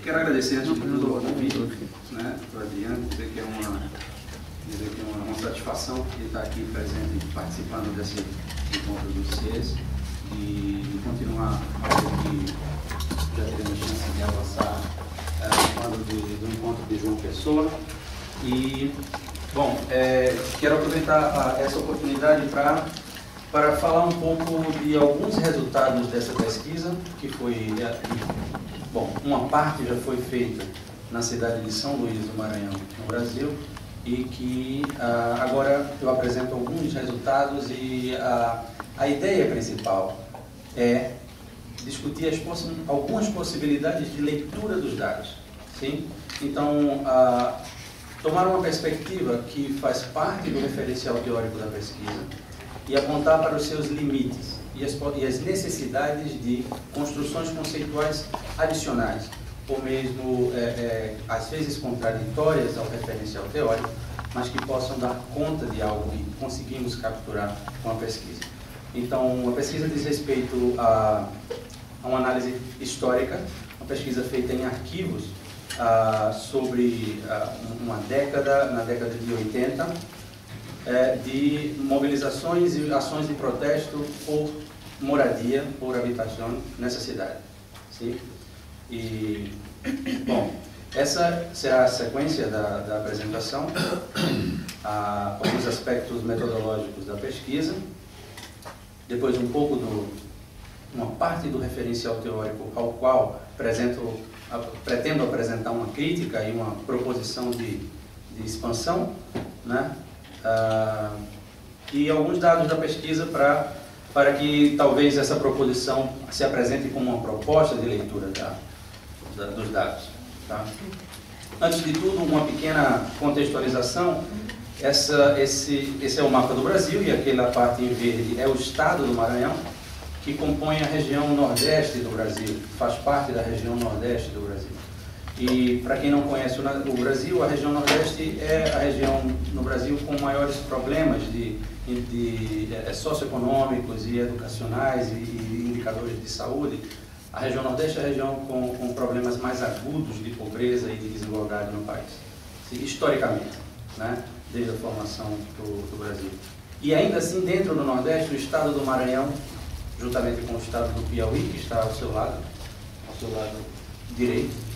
quero agradecer antes de tudo o convite, né, para o Adriano, dizer que é uma satisfação estar aqui presente e participando desse encontro dos CIES e continuar algo que já teremos chance de avançar falando do encontro de João Pessoa. E, bom, quero aproveitar essa oportunidade para falar um pouco de alguns resultados dessa pesquisa, que foi, bom, uma parte já foi feita na cidade de São Luís do Maranhão, no Brasil, e que agora eu apresento alguns resultados e a ideia principal é discutir algumas possibilidades de leitura dos dados. Sim? Então, tomar uma perspectiva que faz parte do referencial teórico da pesquisa e apontar para os seus limites e as necessidades de construções conceituais adicionais, ou mesmo, às vezes, contraditórias ao referencial teórico, mas que possam dar conta de algo que conseguimos capturar com a pesquisa. Então, a pesquisa diz respeito a uma análise histórica, uma pesquisa feita em arquivos sobre uma década, na década de 80, de mobilizações e ações de protesto por moradia, por habitação nessa cidade. Sim? E, bom, essa será a sequência da apresentação, alguns aspectos metodológicos da pesquisa, depois um pouco uma parte do referencial teórico ao qual pretendo apresentar uma crítica e uma proposição de expansão, né? E alguns dados da pesquisa para que talvez essa proposição se apresente como uma proposta de leitura dos dados. Tá? Antes de tudo, uma pequena contextualização. Esse é o mapa do Brasil e aquela parte em verde é o estado do Maranhão, que compõe a região nordeste do Brasil, faz parte da região nordeste do Brasil. E, para quem não conhece o Brasil, a região nordeste é a região no Brasil com maiores problemas socioeconômicos e educacionais e indicadores de saúde. A região nordeste é a região com problemas mais agudos de pobreza e de desigualdade no país, historicamente, né? Desde a formação do Brasil. E ainda assim, dentro do Nordeste, o estado do Maranhão, juntamente com o estado do Piauí, que está ao seu lado direito,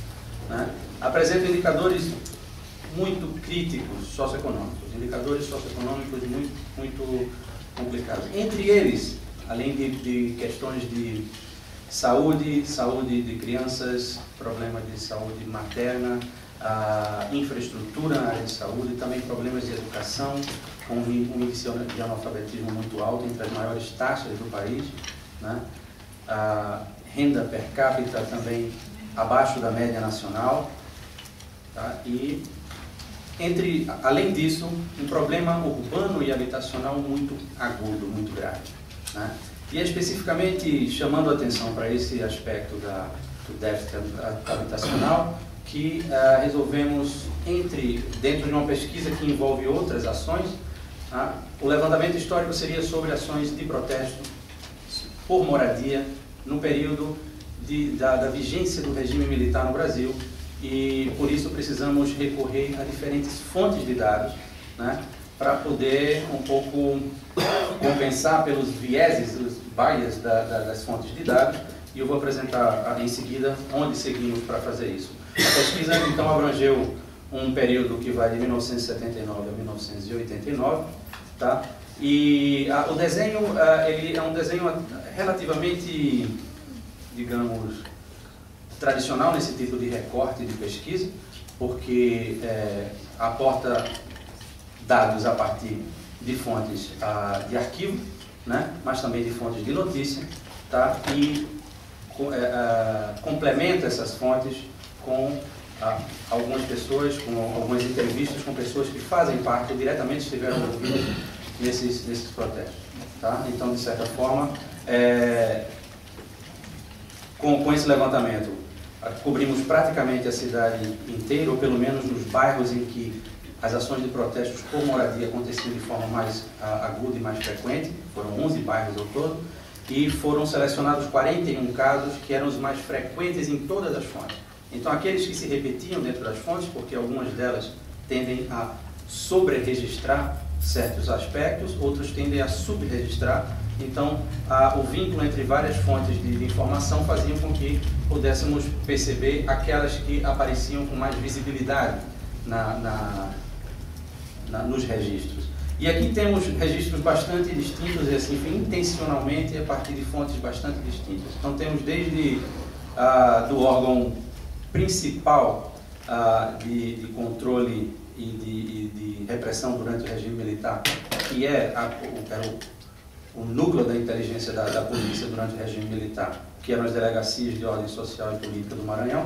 né, apresenta indicadores muito críticos socioeconômicos, indicadores socioeconômicos muito complicados. Entre eles, além de questões de saúde de crianças, problemas de saúde materna, infraestrutura na área de saúde, também problemas de educação, com um índice de analfabetismo muito alto, entre as maiores taxas do país, né? Renda per capita também abaixo da média nacional, tá? E, além disso, um problema urbano e habitacional muito agudo, muito grave, né? E especificamente chamando a atenção para esse aspecto do déficit habitacional, que resolvemos, dentro de uma pesquisa que envolve outras ações, o levantamento histórico seria sobre ações de protesto por moradia no período da vigência do regime militar no Brasil, e por isso precisamos recorrer a diferentes fontes de dados, né, para poder um pouco compensar pelos vieses, os bias das fontes de dados, e eu vou apresentar em seguida onde seguimos para fazer isso. A pesquisa, então, abrangeu um período que vai de 1979 a 1989, tá? E o desenho, ele é um desenho relativamente, digamos, tradicional nesse tipo de recorte de pesquisa, porque aporta dados a partir de fontes de arquivo, né? Mas também de fontes de notícia, tá? E complementa essas fontes com algumas pessoas, com algumas entrevistas com pessoas que fazem parte ou diretamente estiveram envolvidas nesses protestos. Tá? Então, de certa forma, com esse levantamento, cobrimos praticamente a cidade inteira, ou pelo menos nos bairros em que as ações de protestos por moradia aconteciam de forma mais aguda e mais frequente. Foram 11 bairros ao todo, e foram selecionados 41 casos que eram os mais frequentes em todas as fontes. Então, aqueles que se repetiam dentro das fontes, porque algumas delas tendem a sobre-registrar certos aspectos, outros tendem a subregistrar. Então, o vínculo entre várias fontes de informação faziam com que pudéssemos perceber aquelas que apareciam com mais visibilidade nos registros. E aqui temos registros bastante distintos, e assim, intencionalmente a partir de fontes bastante distintas. Então, temos desde do órgão principal de controle e de repressão durante o regime militar, que é o núcleo da inteligência da polícia durante o regime militar, que eram as delegacias de ordem social e política do Maranhão,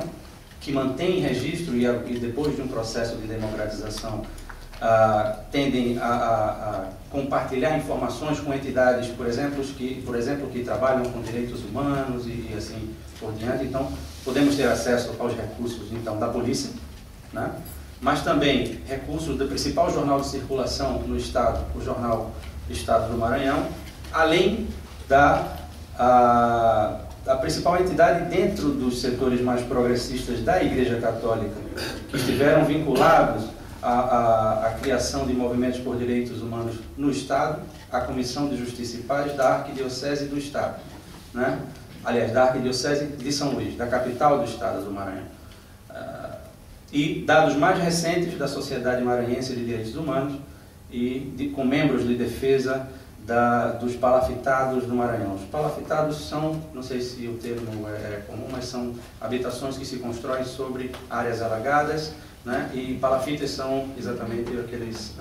que mantém registro e depois de um processo de democratização tendem a compartilhar informações com entidades, por exemplo, que trabalham com direitos humanos e assim por diante. Então, podemos ter acesso aos recursos então, da polícia, né? Mas também recursos do principal jornal de circulação no Estado, o Jornal Estado do Maranhão, além da principal entidade dentro dos setores mais progressistas da Igreja Católica, que estiveram vinculados à criação de movimentos por direitos humanos no Estado, a Comissão de Justiça e Paz da Arquidiocese do Estado, né? Aliás, da Arquidiocese de São Luís, da capital do Estado do Maranhão. E dados mais recentes da Sociedade Maranhense de Direitos Humanos e com membros de defesa dos palafitados do Maranhão. Os palafitados são, não sei se o termo é comum, mas são habitações que se constroem sobre áreas alagadas, né? E palafitas são exatamente aqueles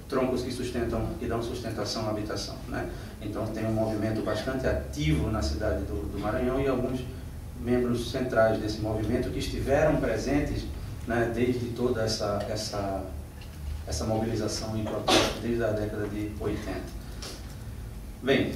troncos que dão sustentação à habitação, né? Então tem um movimento bastante ativo na cidade do Maranhão e alguns membros centrais desse movimento que estiveram presentes, né, desde toda essa mobilização e protesto desde a década de 80. Bem,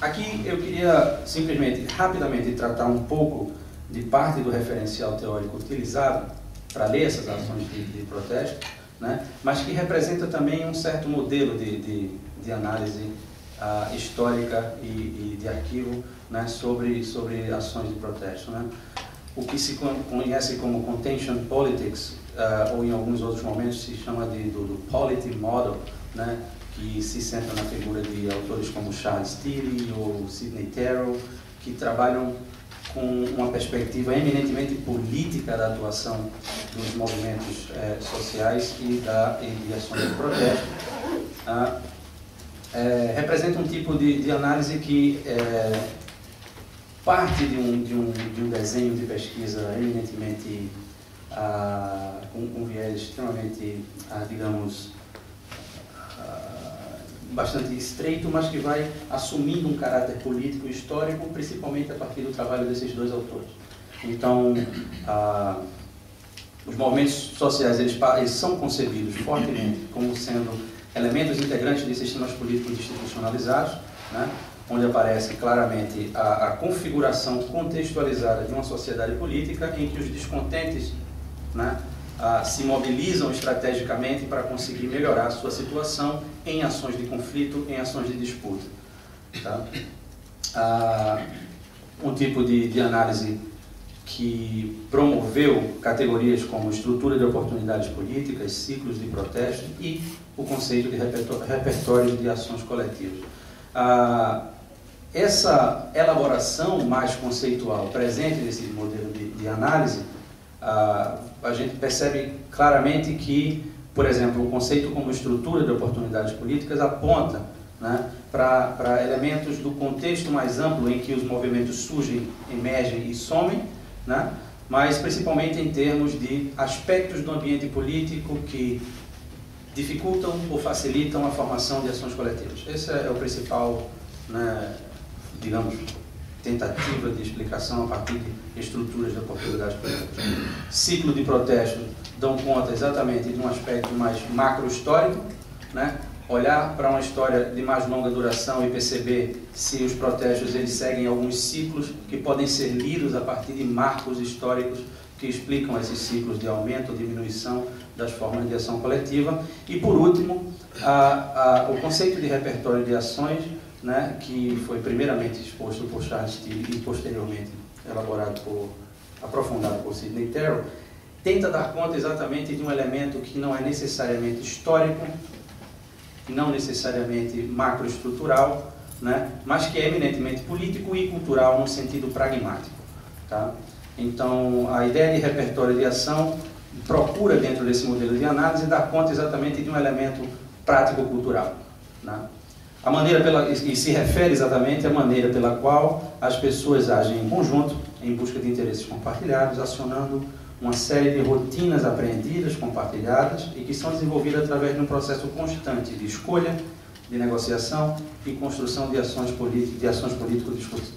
aqui eu queria simplesmente, rapidamente, tratar um pouco de parte do referencial teórico utilizado para ler essas ações de protesto, né, mas que representa também um certo modelo de análise histórica e de arquivo, né, sobre ações de protesto, né. O que se conhece como contention politics, ou em alguns outros momentos se chama do polity model, né, que se centra na figura de autores como Charles Tilly ou Sidney Terrell, que trabalham com uma perspectiva eminentemente política da atuação dos movimentos sociais e de ações de protesto. Representa um tipo de análise que parte de um desenho de pesquisa eminentemente com um viés extremamente, digamos, bastante estreito, mas que vai assumindo um caráter político e histórico, principalmente a partir do trabalho desses dois autores. Então, os movimentos sociais eles são concebidos fortemente como sendo elementos integrantes de sistemas políticos institucionalizados, né, onde aparece claramente a configuração contextualizada de uma sociedade política em que os descontentes, né, se mobilizam estrategicamente para conseguir melhorar a sua situação em ações de conflito, em ações de disputa. Tá? Um tipo de análise que promoveu categorias como estrutura de oportunidades políticas, ciclos de protesto e o conceito de repertório de ações coletivas. Essa elaboração mais conceitual presente nesse modelo de análise, a gente percebe claramente que, por exemplo, o conceito como estrutura de oportunidades políticas aponta, né, para elementos do contexto mais amplo em que os movimentos surgem, emergem e somem, né, mas principalmente em termos de aspectos do ambiente político que dificultam ou facilitam a formação de ações coletivas. Esse é o principal, né, digamos, tentativa de explicação a partir de estruturas de oportunidades políticas. Ciclo de protesto dão conta exatamente de um aspecto mais macro-histórico, né? Olhar para uma história de mais longa duração e perceber se os protestos eles seguem alguns ciclos que podem ser lidos a partir de marcos históricos que explicam esses ciclos de aumento ou diminuição das formas de ação coletiva. E, por último, o conceito de repertório de ações né, que foi primeiramente exposto por Charles Tilly e posteriormente aprofundado por Sidney Terrell, tenta dar conta exatamente de um elemento que não é necessariamente histórico, não necessariamente macroestrutural, né, mas que é eminentemente político e cultural no sentido pragmático. Tá? Então, a ideia de repertório de ação procura, dentro desse modelo de análise, dar conta exatamente de um elemento prático-cultural. Né? A maneira e se refere exatamente à maneira pela qual as pessoas agem em conjunto, em busca de interesses compartilhados, acionando uma série de rotinas apreendidas, compartilhadas, e que são desenvolvidas através de um processo constante de escolha, de negociação e construção de ações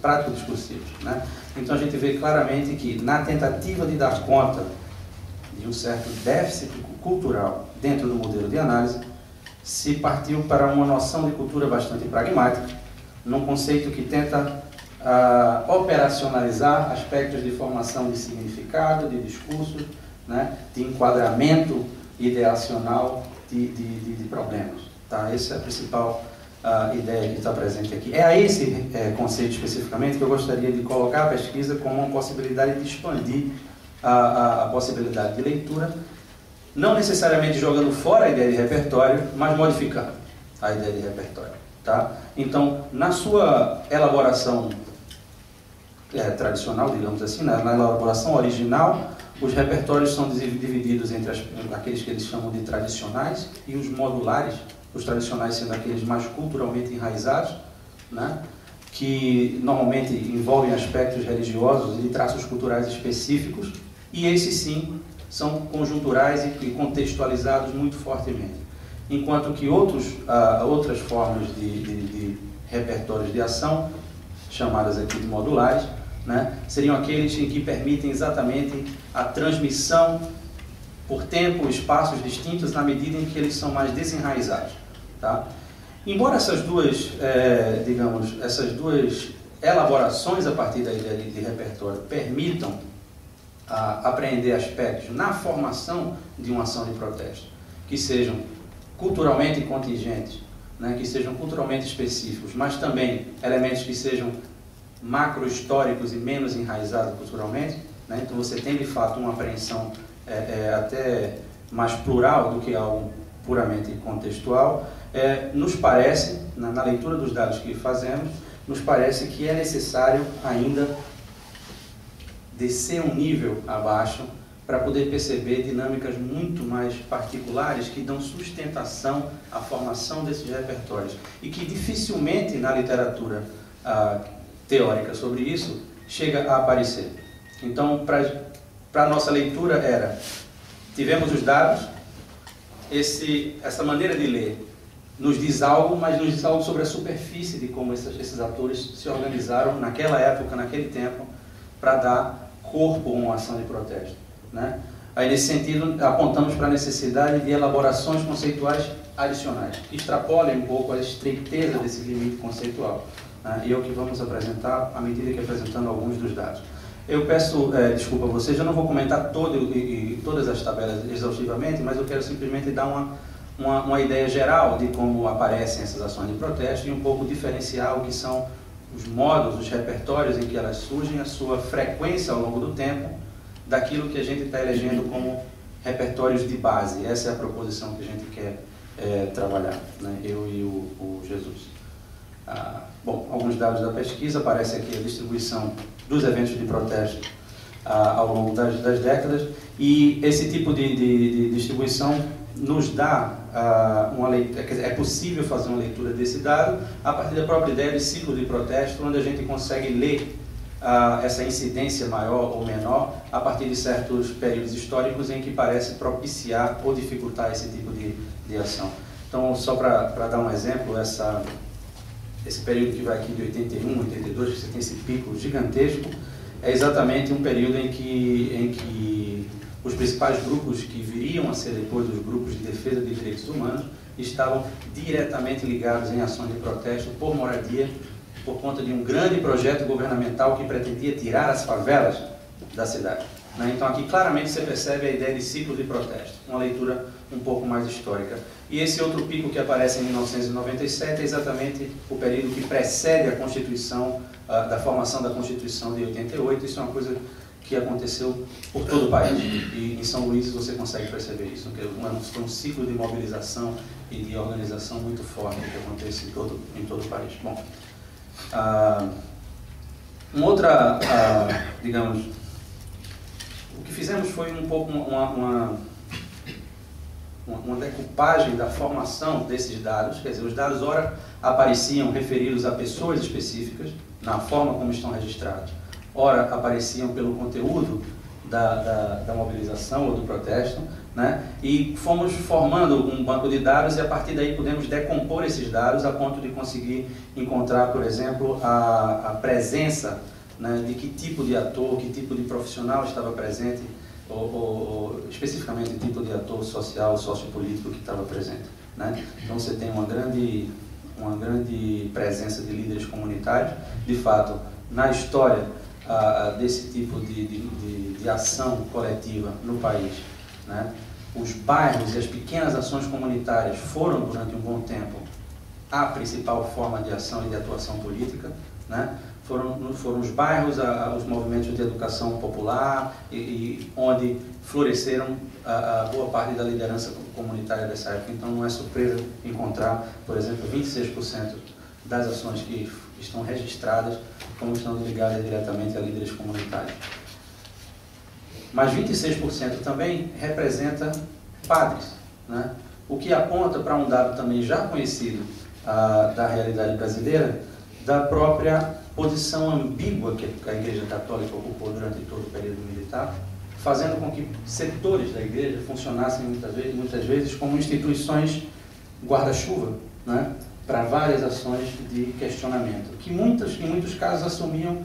prático-discursivas. Né? Então a gente vê claramente que, na tentativa de dar conta de um certo déficit cultural dentro do modelo de análise, se partiu para uma noção de cultura bastante pragmática, num conceito que tenta operacionalizar aspectos de formação de significado, de discurso, né, de enquadramento ideacional de problemas. Tá? Essa é a principal ideia que está presente aqui. É a esse conceito especificamente que eu gostaria de colocar a pesquisa como uma possibilidade de expandir a possibilidade de leitura, não necessariamente jogando fora a ideia de repertório, mas modificando a ideia de repertório. Tá? Então, na sua elaboração tradicional, digamos assim, na elaboração original, os repertórios são divididos entre aqueles que eles chamam de tradicionais e os modulares, os tradicionais sendo aqueles mais culturalmente enraizados, né, que normalmente envolvem aspectos religiosos e de traços culturais específicos, e esses sim são conjunturais e contextualizados muito fortemente. Enquanto que outras formas de repertórios de ação, chamadas aqui de modulares, né, seriam aqueles em que permitem exatamente a transmissão por tempo, espaços distintos, na medida em que eles são mais desenraizados. Tá? Embora essas duas elaborações a partir da ideia de repertório permitam apreender aspectos na formação de uma ação de protesto, que sejam culturalmente contingentes, né, que sejam culturalmente específicos, mas também elementos que sejam macro-históricos e menos enraizados culturalmente, né, então você tem de fato uma apreensão até mais plural do que algo puramente contextual. Nos parece, na leitura dos dados que fazemos, nos parece que é necessário ainda descer um nível abaixo para poder perceber dinâmicas muito mais particulares que dão sustentação à formação desses repertórios e que dificilmente na literatura teórica sobre isso chega a aparecer. Então, para a nossa leitura tivemos os dados, essa maneira de ler nos diz algo, mas nos diz algo sobre a superfície de como esses atores se organizaram naquela época, naquele tempo, para dar corpo a uma ação de protesto. Né? Aí, nesse sentido, apontamos para a necessidade de elaborações conceituais adicionais, que extrapolem um pouco a estreiteza desse limite conceitual. Né? E é o que vamos apresentar à medida que apresentando alguns dos dados. Eu peço desculpa a vocês, eu não vou comentar todas as tabelas exaustivamente, mas eu quero simplesmente dar uma ideia geral de como aparecem essas ações de protesto e um pouco diferenciar o que são os modos, os repertórios em que elas surgem, a sua frequência ao longo do tempo, daquilo que a gente está elegendo como repertórios de base. Essa é a proposição que a gente quer trabalhar, né? Eu e o Jesus. Bom, alguns dados da pesquisa, aparece aqui a distribuição dos eventos de protesto ao longo das décadas, e esse tipo de distribuição nos dá uma leitura, é possível fazer uma leitura desse dado a partir da própria ideia de ciclo de protesto, onde a gente consegue ler essa incidência maior ou menor a partir de certos períodos históricos em que parece propiciar ou dificultar esse tipo de ação. Então, só para dar um exemplo, esse período que vai aqui de 81, 82, que você tem esse pico gigantesco, é exatamente um período em que os principais grupos que viriam a ser depois os grupos de defesa de direitos humanos estavam diretamente ligados em ações de protesto por moradia, por conta de um grande projeto governamental que pretendia tirar as favelas da cidade. Então aqui claramente você percebe a ideia de ciclo de protesto, uma leitura um pouco mais histórica. E esse outro pico que aparece em 1997 é exatamente o período que precede a Constituição, da formação da Constituição de 88. Isso é uma coisa que aconteceu por todo o país. E em São Luís você consegue perceber isso, que foi um ciclo de mobilização e de organização muito forte que acontece em todo o país. Bom, digamos, o que fizemos foi um pouco uma decupagem da formação desses dados. Quer dizer, os dados ora apareciam referidos a pessoas específicas, na forma como estão registrados, ora apareciam pelo conteúdo da mobilização ou do protesto, né? E fomos formando um banco de dados e a partir daí podemos decompor esses dados a ponto de conseguir encontrar, por exemplo, a presença, né, de que tipo de ator, que tipo de profissional estava presente, ou especificamente o tipo de ator social, sociopolítico que estava presente, né? Então você tem uma grande presença de líderes comunitários. De fato, na história desse tipo de ação coletiva no país, né, os bairros e as pequenas ações comunitárias foram, durante um bom tempo, a principal forma de ação e de atuação política, né? Foram os bairros, os movimentos de educação popular e onde floresceram a boa parte da liderança comunitária dessa época. Então não é surpresa encontrar, por exemplo, 26% das ações que estão registradas como estão ligadas diretamente a líderes comunitários. Mas 26% também representa padres, né? O que aponta para um dado também já conhecido da realidade brasileira, da própria posição ambígua que a Igreja Católica ocupou durante todo o período militar, fazendo com que setores da Igreja funcionassem muitas vezes como instituições guarda-chuva, né, para várias ações de questionamento, que em muitos casos assumiam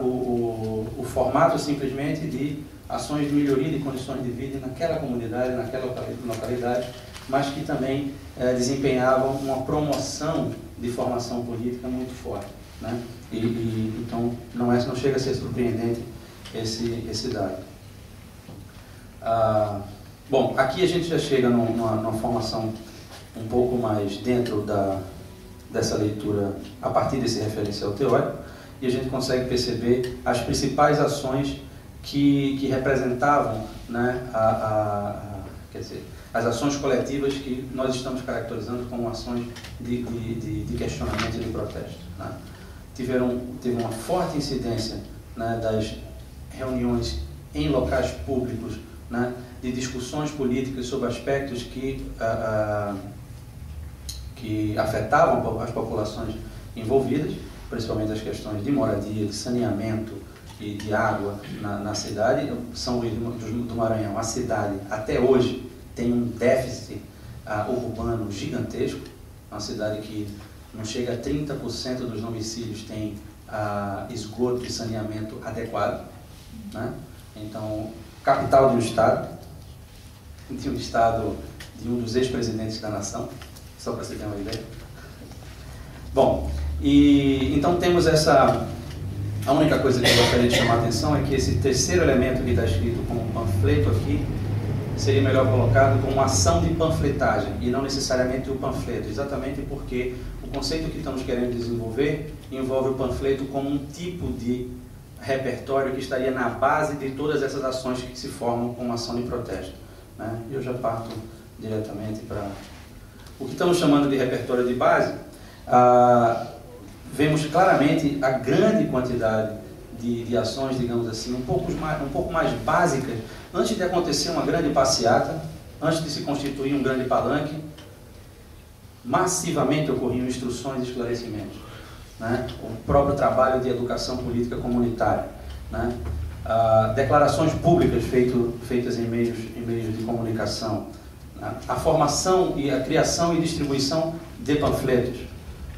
o formato simplesmente de ações de melhoria de condições de vida naquela comunidade, naquela localidade, mas que também desempenhavam uma promoção de formação política muito forte, né? Então não chega a ser surpreendente esse dado. Bom, aqui a gente já chega numa formação um pouco mais dentro dessa leitura a partir desse referencial teórico, e a gente consegue perceber as principais ações que representavam, né, quer dizer, as ações coletivas que nós estamos caracterizando como ações de questionamento e de protesto, né? Teve uma forte incidência, né, das reuniões em locais públicos, né, de discussões políticas sobre aspectos que afetavam as populações envolvidas, principalmente as questões de moradia, de saneamento e de água na cidade. São Luís do Maranhão, a cidade, até hoje, tem um déficit urbano gigantesco. Uma cidade que não chega a 30% dos domicílios tem esgoto e saneamento adequado, né? Então, capital de um estado de um dos ex-presidentes da nação, só para você ter uma ideia. Bom, então temos a única coisa que eu gostaria de chamar a atenção é que esse terceiro elemento que está escrito como panfleto aqui, seria melhor colocado como ação de panfletagem e não necessariamente o panfleto, exatamente porque o conceito que estamos querendo desenvolver envolve o panfleto como um tipo de repertório que estaria na base de todas essas ações que se formam como ação de protesto, né? Eu já parto diretamente para o que estamos chamando de repertório de base. Vemos claramente a grande quantidade de ações, digamos assim, um pouco mais básicas, antes de acontecer uma grande passeata, antes de se constituir um grande palanque, massivamente ocorriam instruções e esclarecimentos, né? O próprio trabalho de educação política comunitária, né? Declarações públicas feitas em meios de comunicação, né? A formação e a criação e distribuição de panfletos,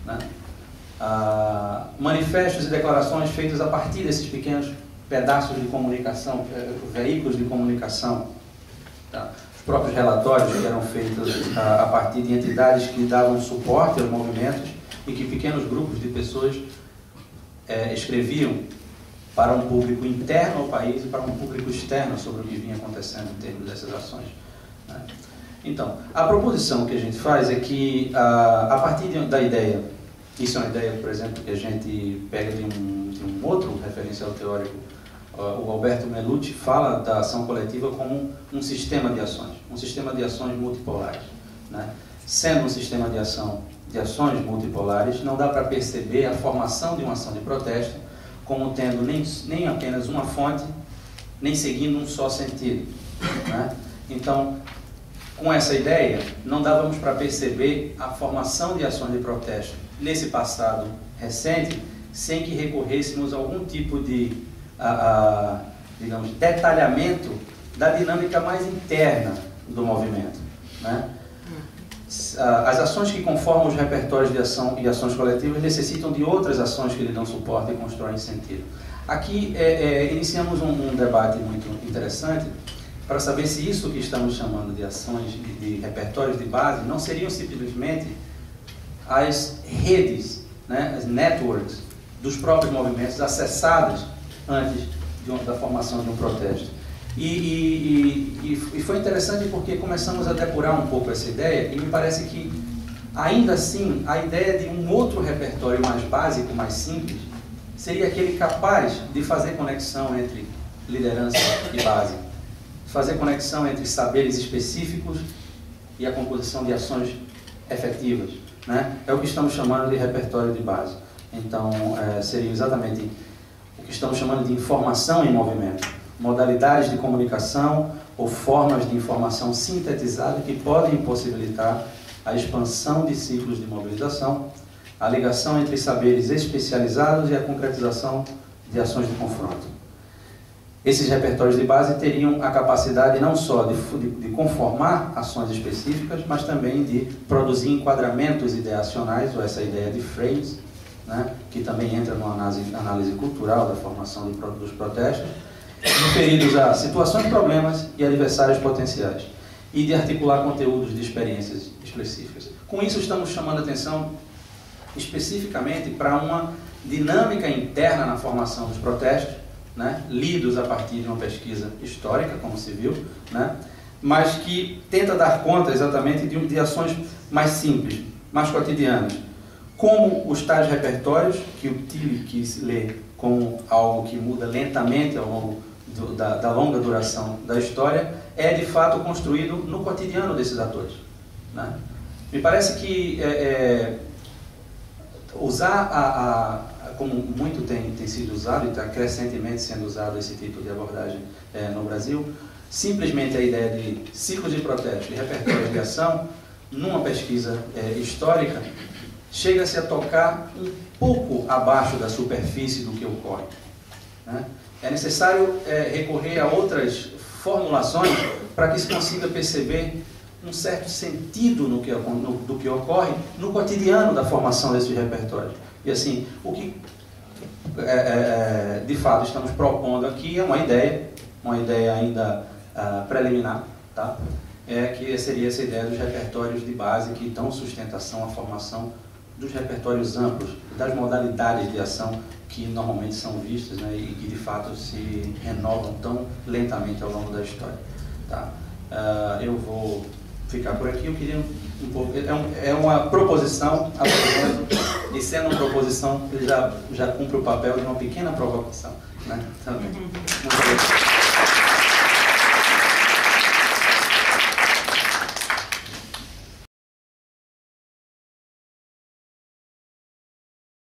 né? Manifestos e declarações feitos a partir desses pequenos pedaços de comunicação, veículos de comunicação, tá? Os próprios relatórios que eram feitos a partir de entidades que davam suporte aos movimentos e que pequenos grupos de pessoas escreviam para um público interno ao país e para um público externo sobre o que vinha acontecendo em termos dessas ações. né? Então, a proposição que a gente faz é que, a partir da ideia, isso é uma ideia, por exemplo, que a gente pega de um outro referencial teórico, o Alberto Melucci fala da ação coletiva como um sistema de ações multipolares, né? Sendo um sistema de ações multipolares, não dá para perceber a formação de uma ação de protesto como tendo nem apenas uma fonte, nem seguindo um só sentido, né? Então, com essa ideia, não dávamos para perceber a formação de ações de protesto nesse passado recente, sem que recorrêssemos a algum tipo de, digamos, detalhamento da dinâmica mais interna do movimento, né? As ações que conformam os repertórios de ação e ações coletivas necessitam de outras ações que lhe dão suporte e constroem sentido. Aqui iniciamos um debate muito interessante para saber se isso que estamos chamando de ações, de repertórios de base, não seriam simplesmente as redes, né, as networks dos próprios movimentos acessadas antes da formação de um protesto. E foi interessante porque começamos a depurar um pouco essa ideia e me parece que, ainda assim, a ideia de um outro repertório mais básico, mais simples, seria aquele capaz de fazer conexão entre liderança e base, fazer conexão entre saberes específicos e a composição de ações efetivas, né? É o que estamos chamando de repertório de base. Então, seria exatamente o que estamos chamando de informação em movimento, modalidades de comunicação ou formas de informação sintetizada que podem possibilitar a expansão de ciclos de mobilização, a ligação entre saberes especializados e a concretização de ações de confronto. Esses repertórios de base teriam a capacidade não só de conformar ações específicas, mas também de produzir enquadramentos ideacionais, ou essa ideia de frames, né, que também entra numa análise cultural da formação dos protestos, referidos a situações, problemas e adversários potenciais, e de articular conteúdos de experiências específicas. Com isso, estamos chamando a atenção especificamente para uma dinâmica interna na formação dos protestos, né, lidos a partir de uma pesquisa histórica, como se viu, né, mas que tenta dar conta exatamente de ações mais simples, mais cotidianas, como os tais repertórios, que o Tilly quis ler como algo que muda lentamente ao longo da longa duração da história, é de fato construído no cotidiano desses atores, né? Me parece que usar como muito tem sido usado e está crescentemente sendo usado esse tipo de abordagem no Brasil, simplesmente a ideia de ciclos de protesto e repertórios de ação, numa pesquisa histórica, chega-se a tocar um pouco abaixo da superfície do que ocorre, né? É necessário recorrer a outras formulações para que se consiga perceber um certo sentido do que ocorre no cotidiano da formação desses repertórios. E assim, o que de fato estamos propondo aqui é uma ideia ainda preliminar, tá? Que seria essa ideia dos repertórios de base que dão sustentação à formação dos repertórios amplos, das modalidades de ação que normalmente são vistas, né, e que de fato se renovam tão lentamente ao longo da história, tá? Eu vou ficar por aqui. Eu queria um pouco, é uma proposição, e sendo uma proposição, ele já cumpre o papel de uma pequena provocação, né, também. Muito obrigado.